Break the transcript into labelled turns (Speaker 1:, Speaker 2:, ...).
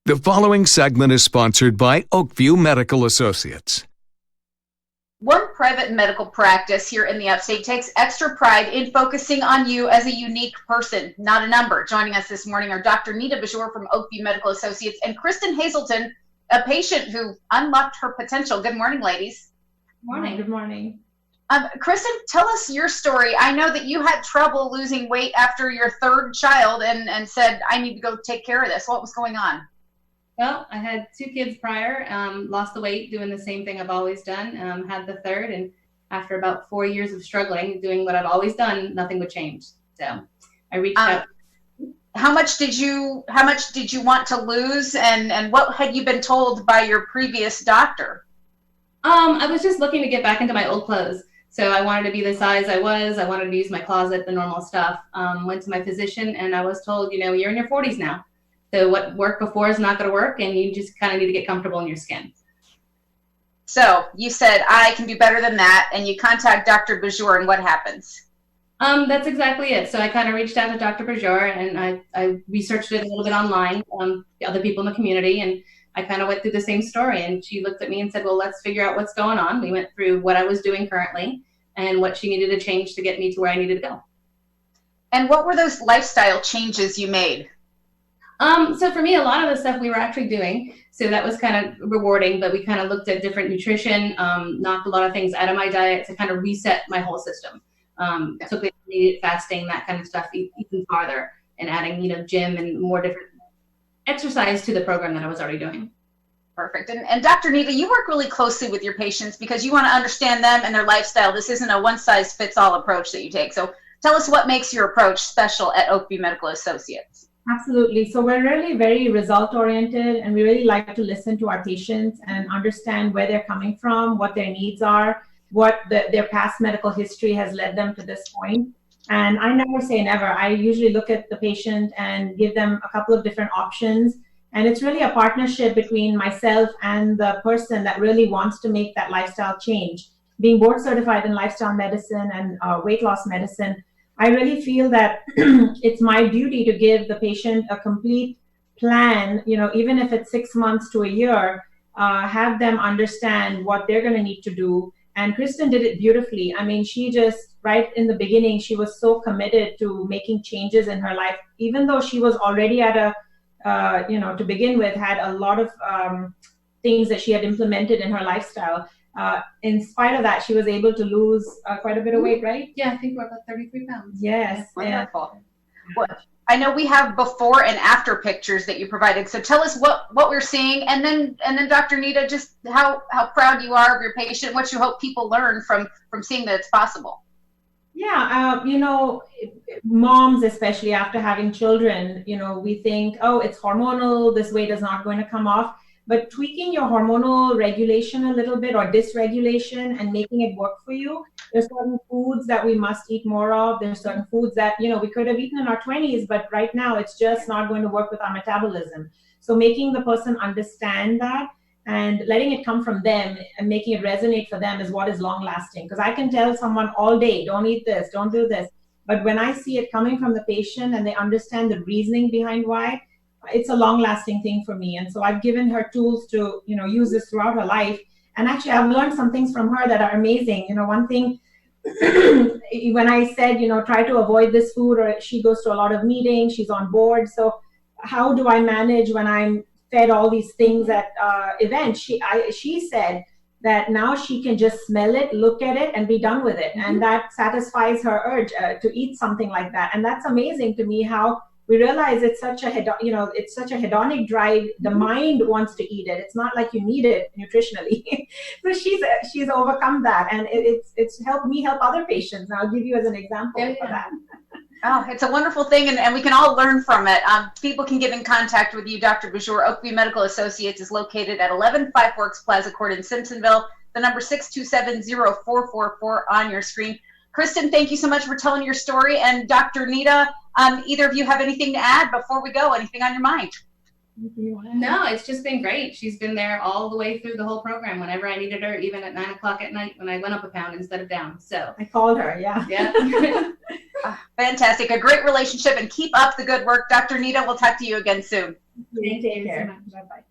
Speaker 1: The following segment is sponsored by Oakview-Medical-Associates.
Speaker 2: One private medical practice here in the upstate takes extra pride in focusing on you as a unique person, not a number. Joining us this morning are Dr. Nita Bajor from Oakview Medical Associates and Kristen Hazelton, a patient who unlocked her potential. Good morning, ladies.
Speaker 3: Morning. Good morning.
Speaker 2: Kristen, tell us your story. I know that you had trouble losing weight after your third child and said, I need to go take care of this. What was going on?
Speaker 3: Well, I had 2 kids prior, lost the weight doing the same thing I've always done, had the third, and after about 4 years of struggling, doing what I've always done, nothing would change. So I reached out.
Speaker 2: How much did you want to lose, and what had you been told by your previous doctor?
Speaker 3: I was just looking to get back into my old clothes. So I wanted to be the size I was. I wanted to use my closet, the normal stuff. Went to my physician, and I was told, you're in your 40s now. So what worked before is not going to work, and you just kind of need to get comfortable in your skin.
Speaker 2: So you said, I can do better than that, and you contact Dr. Bajor, and what happens?
Speaker 3: That's exactly it. So I kind of reached out to Dr. Bajor, and I researched it a little bit online, the other people in the community, and I kind of went through the same story. And she looked at me and said, well, let's figure out what's going on. We went through what I was doing currently and what she needed to change to get me to where I needed to go.
Speaker 2: And what were those lifestyle changes you made?
Speaker 3: So for me, a lot of the stuff we were actually doing, so that was kind of rewarding, but we kind of looked at different nutrition, knocked a lot of things out of my diet to kind of reset my whole system. Took the intermediate fasting, that kind of stuff even farther, and adding, gym and more different exercise to the program that I was already doing.
Speaker 2: Perfect. And Dr. Nita, you work really closely with your patients because you want to understand them and their lifestyle. This isn't a one-size-fits-all approach that you take. So tell us what makes your approach special at Oakview Medical Associates.
Speaker 4: Absolutely. So we're really very result oriented, and we really like to listen to our patients and understand where they're coming from, what their needs are, what their past medical history has led them to this point. And I never say never. I usually look at the patient and give them a couple of different options. And it's really a partnership between myself and the person that really wants to make that lifestyle change. Being board certified in lifestyle medicine and weight loss medicine, I really feel that it's my duty to give the patient a complete plan, even if it's 6 months to a year, have them understand what they're going to need to do. And Kristen did it beautifully. I mean, she just, right in the beginning, she was so committed to making changes in her life, even though she was already at to begin with, had a lot of things that she had implemented in her lifestyle. In spite of that, she was able to lose quite a bit of weight, right?
Speaker 3: Yeah, I think we're about 33 pounds.
Speaker 4: Yes.
Speaker 2: Wonderful. Well, I know we have before and after pictures that you provided. So tell us what we're seeing, and then Dr. Nita, just how proud you are of your patient, what you hope people learn from seeing that it's possible.
Speaker 4: Yeah, moms, especially after having children, we think, oh, it's hormonal, this weight is not going to come off. But tweaking your hormonal regulation a little bit, or dysregulation, and making it work for you. There's certain foods that we must eat more of. There's certain foods that, we could have eaten in our 20s, but right now it's just not going to work with our metabolism. So making the person understand that and letting it come from them and making it resonate for them is what is long lasting. Because I can tell someone all day, don't eat this, don't do this. But when I see it coming from the patient and they understand the reasoning behind why, it's a long-lasting thing for me. And so I've given her tools to, use this throughout her life. And actually, I've learned some things from her that are amazing. One thing, when I said, try to avoid this food, or she goes to a lot of meetings, she's on board. So how do I manage when I'm fed all these things at events? She said that now she can just smell it, look at it, and be done with it. And that satisfies her urge to eat something like that. And that's amazing to me, how we realize it's such a hedonic drive. The mind wants to eat it. It's not like you need it nutritionally. So she's overcome that, and it's helped me help other patients. And I'll give you as an example for that.
Speaker 2: Oh, it's a wonderful thing, and we can all learn from it. People can get in contact with you, Dr. Bajor. Oakview Medical Associates is located at 11 Five Forks Plaza Court in Simpsonville. The number 627-0444 on your screen. Kristen, thank you so much for telling your story. And Dr. Nita, either of you have anything to add before we go? Anything on your mind?
Speaker 3: No, it's just been great. She's been there all the way through the whole program. Whenever I needed her, even at 9 o'clock at night when I went up a pound instead of down. So
Speaker 4: I called her, yeah.
Speaker 2: Fantastic. A great relationship, and keep up the good work. Dr. Nita, we'll talk to you again soon.
Speaker 4: Take care. Bye-bye.